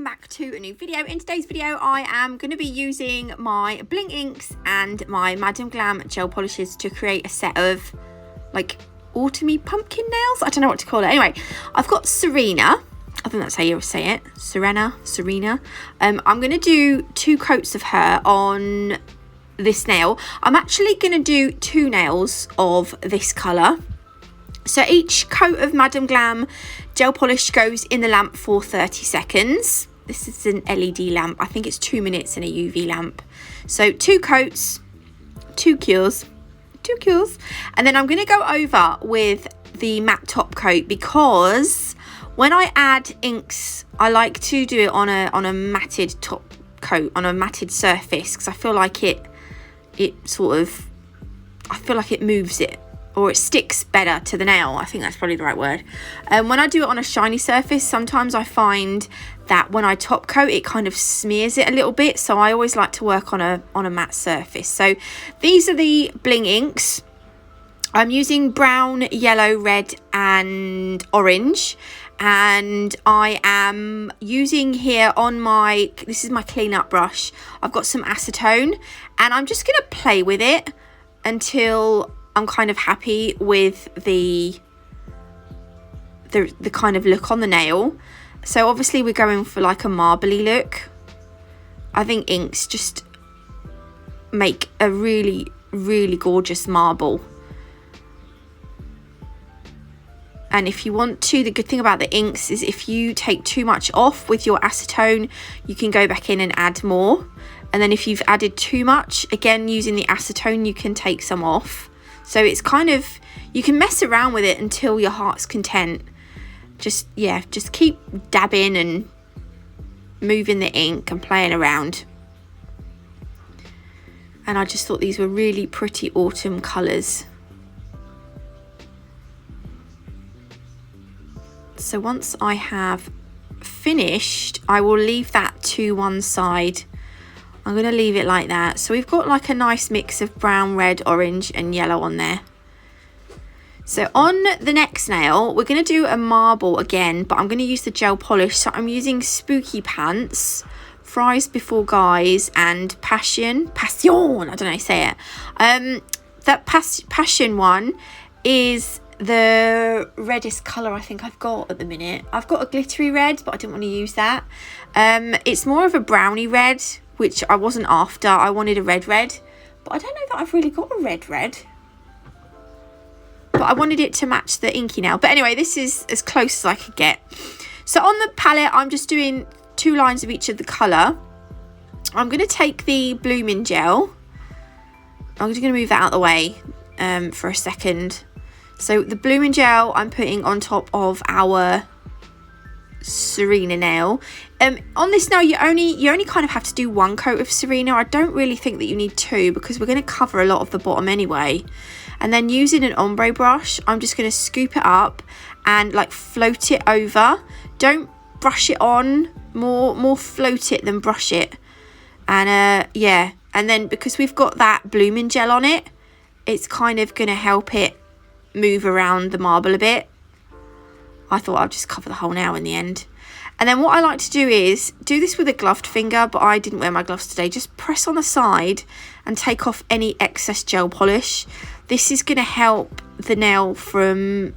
back to a new video. In today's video I am going to be using my Bling Inks and my Madam Glam gel polishes to create a set of like autumny pumpkin nails. I don't know what to call it. Anyway, I've got Serena. I think that's how you say it. Serena. I'm going to do 2 coats of her on this nail. I'm actually going to do 2 nails of this colour. So each coat of Madam Glam gel polish goes in the lamp for 30 seconds. This is an LED lamp. I think it's 2 minutes in a UV lamp. So 2 coats, 2 cures. And then I'm going to go over with the matte top coat, because when I add inks, I like to do it on a matted top coat, on a matted surface, because I feel like it moves it, or it sticks better to the nail. I think that's probably the right word. When I do it on a shiny surface, sometimes I find that when I top coat, it kind of smears it a little bit. So I always like to work on a matte surface. So these are the Bling Inks. I'm using brown, yellow, red and orange. And I am using here on my, this is my clean up brush, I've got some acetone, and I'm just going to play with it until I'm kind of happy with the kind of look on the nail. So obviously we're going for like a marbly look. I think inks just make a really, really gorgeous marble. And if you want to, the good thing about the inks is if you take too much off with your acetone, you can go back in and add more. And then if you've added too much, again, using the acetone, you can take some off. So it's kind of, you can mess around with it until your heart's content. Just keep dabbing and moving the ink and playing around. And I just thought these were really pretty autumn colours. So once I have finished, I will leave that to one side. I'm going to leave it like that. So we've got like a nice mix of brown, red, orange and yellow on there. So on the next nail, we're going to do a marble again, but I'm going to use the gel polish. So I'm using Spooky Pants, Fries Before Guys and Passion. I don't know how to say it. That Passion one is the reddest colour I think I've got at the minute. I've got a glittery red, but I didn't want to use that. It's more of a browny red, which I wasn't after. I wanted a red, but I don't know that I've really got a red. But I wanted it to match the inky nail. But anyway, this is as close as I could get. So on the palette, I'm just doing 2 lines of each of the colour. I'm going to take the blooming gel. I'm just going to move that out of the way for a second. So the blooming gel I'm putting on top of our Serena nail. On this nail, you only kind of have to do 1 coat of Serena. I don't really think that you need 2, because we're going to cover a lot of the bottom anyway. And then using an ombre brush, I'm just going to scoop it up and like float it over. Don't brush it on, more float it than brush it. And yeah, and then because we've got that blooming gel on it, it's kind of going to help it move around the marble a bit. I thought I'd just cover the whole nail in the end. And then what I like to do is do this with a gloved finger, but I didn't wear my gloves today. Just press on the side and take off any excess gel polish. This is going to help the nail from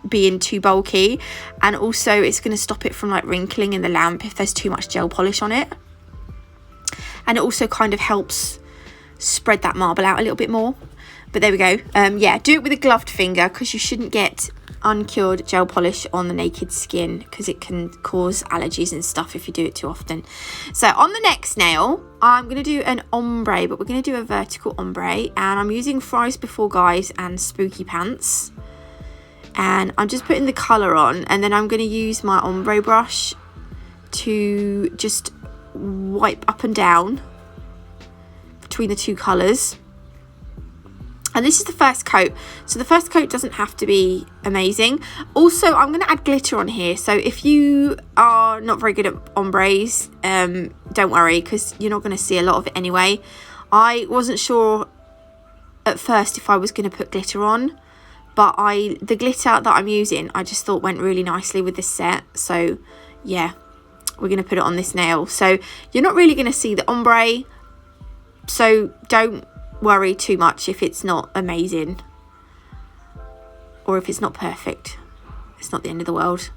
being too bulky, and also it's going to stop it from like wrinkling in the lamp if there's too much gel polish on it. And it also kind of helps spread that marble out a little bit more. But there we go. Yeah, do it with a gloved finger, because you shouldn't get uncured gel polish on the naked skin, because it can cause allergies and stuff if you do it too often. So on the next nail, I'm going to do an ombre, but we're going to do a vertical ombre, and I'm using Fries Before Guys and Spooky Pants. And I'm just putting the colour on, and then I'm going to use my ombre brush to just wipe up and down between the 2 colours. And this is the first coat. So the first coat doesn't have to be amazing. Also, I'm going to add glitter on here. So if you are not very good at ombres, don't worry, because you're not going to see a lot of it anyway. I wasn't sure at first if I was going to put glitter on, but the glitter that I'm using, I just thought went really nicely with this set. So yeah, we're going to put it on this nail. So you're not really going to see the ombre, so don't worry too much if it's not amazing or if it's not perfect. It's not the end of the world.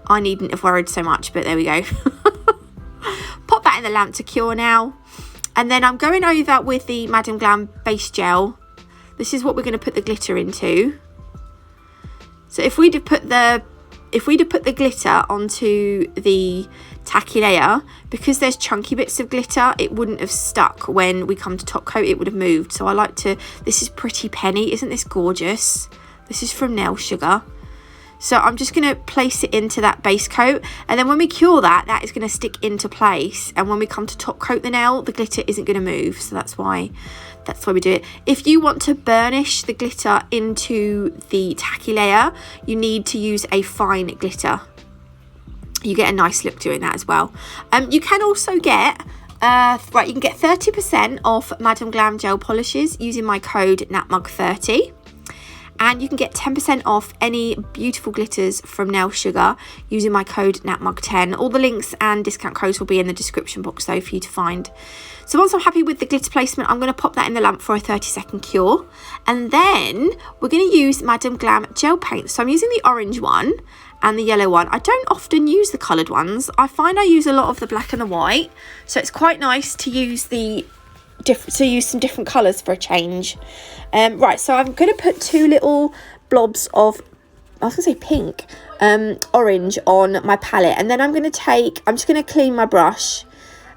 I needn't have worried so much, but there we go. Pop that in the lamp to cure now. And then I'm going over with the Madam Glam base gel. This is what we're going to put the glitter into. So if we'd have put the glitter onto the tacky layer, because there's chunky bits of glitter, it wouldn't have stuck when we come to top coat, it would have moved. So I like to, this is Pretty Penny, isn't this gorgeous? This is from Nail Sugar. So I'm just going to place it into that base coat, and then when we cure that, that is going to stick into place, and when we come to top coat the nail, the glitter isn't going to move. So that's why we do it. If you want to burnish the glitter into the tacky layer, you need to use a fine glitter. You get a nice look doing that as well. You can also get you can get 30% off Madam Glam gel polishes using my code NatMug30. And you can get 10% off any beautiful glitters from Nail Sugar using my code NatMug10. All the links and discount codes will be in the description box though for you to find. So once I'm happy with the glitter placement, I'm going to pop that in the lamp for a 30-second cure. And then we're going to use Madam Glam gel paint. So I'm using the orange one and the yellow one. I don't often use the coloured ones. I find I use a lot of the black and the white. So it's quite nice to use some different colours for a change. Right, so I'm going to put two little blobs of, I was going to say pink, orange on my palette, and then I'm just going to clean my brush,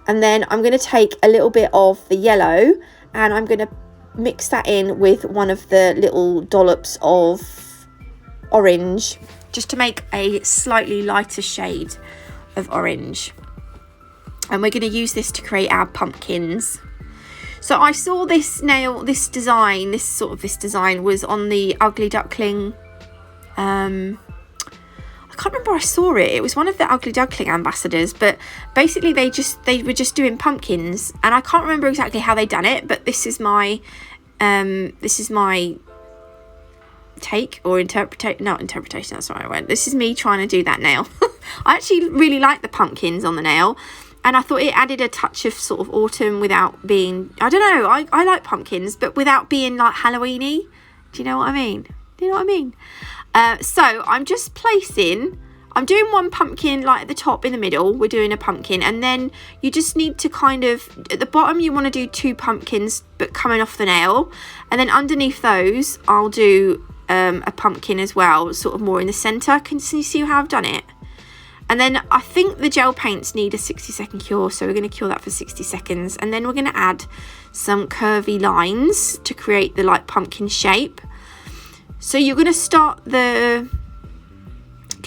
and then I'm going to take a little bit of the yellow, and I'm going to mix that in with one of the little dollops of orange, just to make a slightly lighter shade of orange. And we're going to use this to create our pumpkins. So I saw this design was on the Ugly Duckling. I can't remember where I saw it. It was one of the Ugly Duckling ambassadors, but basically they were just doing pumpkins, and I can't remember exactly how they done it, but this is my take or interpretation. That's what I went. This is me trying to do that nail. I actually really like the pumpkins on the nail. And I thought it added a touch of sort of autumn without being, I don't know, I like pumpkins, but without being like Halloween-y. Do you know what I mean? So I'm just I'm doing one pumpkin like at the top in the middle, we're doing a pumpkin, and then you just need to kind of, at the bottom you want to do two pumpkins but coming off the nail, and then underneath those I'll do a pumpkin as well, sort of more in the centre. Can you see how I've done it? And then I think the gel paints need a 60-second cure, so we're going to cure that for 60 seconds. And then we're going to add some curvy lines to create the like pumpkin shape. So you're going to start can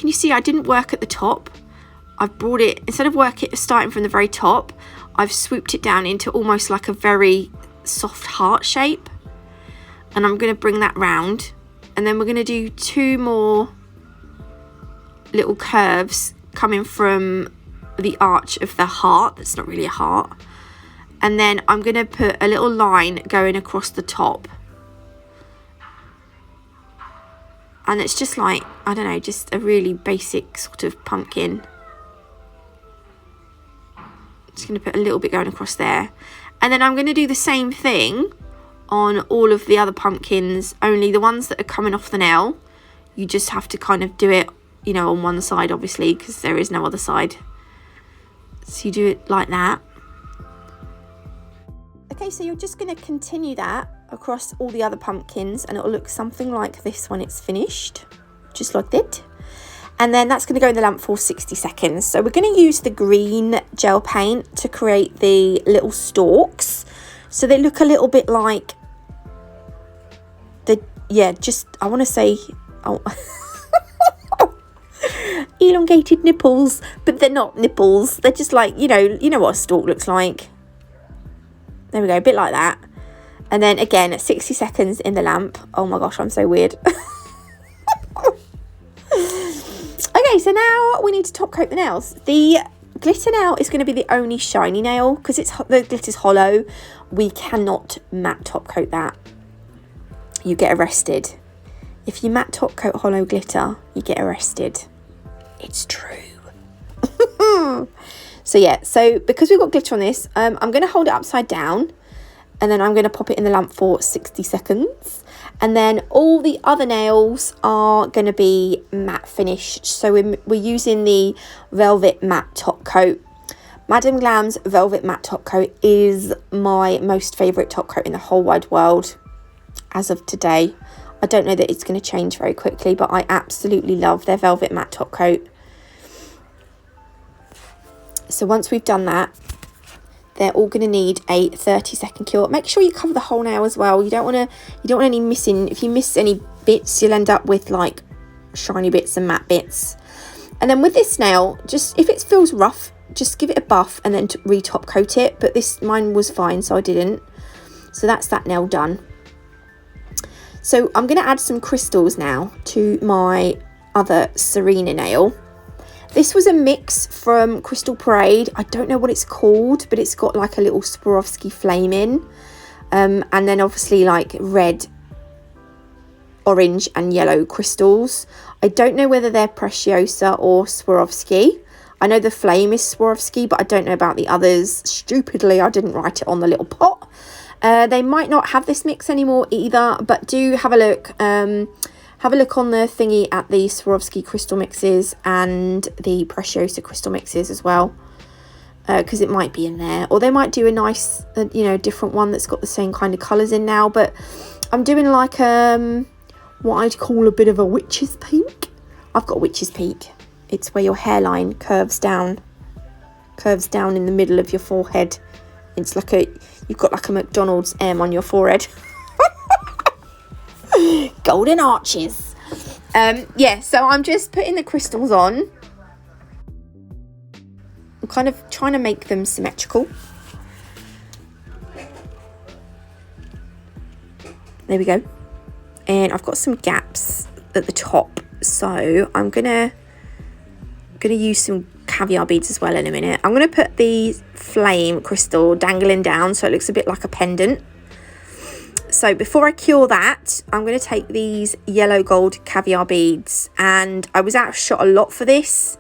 you see I didn't work at the top? I've brought it, instead of starting from the very top, I've swooped it down into almost like a very soft heart shape. And I'm going to bring that round. And then we're going to do two more little curves coming from the arch of the heart. That's not really a heart. And then I'm going to put a little line going across the top, and it's just like, I don't know, just a really basic sort of pumpkin. Just going to put a little bit going across there, and then I'm going to do the same thing on all of the other pumpkins, only the ones that are coming off the nail, you just have to kind of do it, you know, on one side, obviously, because there is no other side. So you do it like that. Okay, so you're just going to continue that across all the other pumpkins, and it'll look something like this when it's finished, just like that. And then that's going to go in the lamp for 60 seconds. So we're going to use the green gel paint to create the little stalks. So they look a little bit like I want to say, elongated nipples, but they're not nipples. They're just like, you know what a stalk looks like. There we go, a bit like that. And then again, 60 seconds in the lamp. Oh my gosh, I'm so weird. Okay, so now we need to top coat the nails. The glitter nail is going to be the only shiny nail because the glitter's hollow. We cannot matte top coat that. You get arrested. If you matte top coat hollow glitter, you get arrested. It's true. So yeah, so because we've got glitter on this, I'm going to hold it upside down, and then I'm going to pop it in the lamp for 60 seconds. And then all the other nails are going to be matte finished. So we're using the Velvet Matte Top Coat. Madam Glam's Velvet Matte Top Coat is my most favourite top coat in the whole wide world as of today. I don't know that it's going to change very quickly, but I absolutely love their Velvet Matte Top Coat. So once we've done that, they're all going to need a 30-second cure. Make sure you cover the whole nail as well. You don't want any missing. If you miss any bits, you'll end up with like shiny bits and matte bits. And then with this nail, just if it feels rough, just give it a buff and then re-top coat it. But mine was fine, so I didn't. So that's that nail done. So I'm going to add some crystals now to my other Serena nail. This was a mix from Crystal Parade. I don't know what it's called, but it's got like a little Swarovski flame in. And then obviously like red, orange and yellow crystals. I don't know whether they're Preciosa or Swarovski. I know the flame is Swarovski, but I don't know about the others. Stupidly, I didn't write it on the little pot. They might not have this mix anymore either, but do have a look. Have a look on the thingy at the Swarovski crystal mixes and the Preciosa crystal mixes as well, because it might be in there, or they might do a nice, different one that's got the same kind of colours in now. But I'm doing like what I'd call a bit of a witch's peak. I've got a witch's peak. It's where your hairline curves down in the middle of your forehead. It's like you've got like a McDonald's M on your forehead. Golden arches. Yeah, so I'm just putting the crystals on. I'm kind of trying to make them symmetrical. There we go. And I've got some gaps at the top, so I'm gonna use some caviar beads as well in a minute. I'm gonna put the flame crystal dangling down so it looks a bit like a pendant. So before I cure that, I'm going to take these yellow gold caviar beads, and I was outshot a lot for this,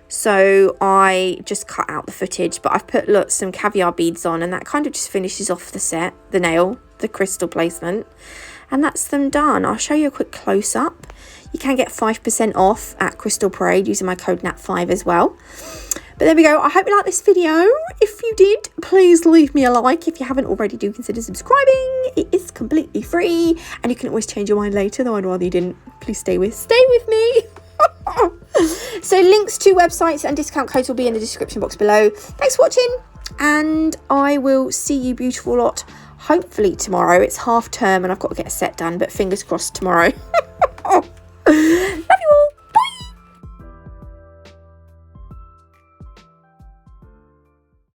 so I just cut out the footage, but I've put some caviar beads on, and that kind of just finishes off the nail, the crystal placement, and that's them done. I'll show you a quick close-up. You can get 5% off at Crystal Parade using my code NAT5 as well. But there we go. I hope you liked this video. If you did, please leave me a like. If you haven't already, do consider subscribing. It is completely free, and you can always change your mind later, though I'd rather you didn't. Please stay with me. So links to websites and discount codes will be in the description box below. Thanks for watching, and I will see you beautiful lot hopefully tomorrow. It's half term and I've got to get a set done, but fingers crossed tomorrow.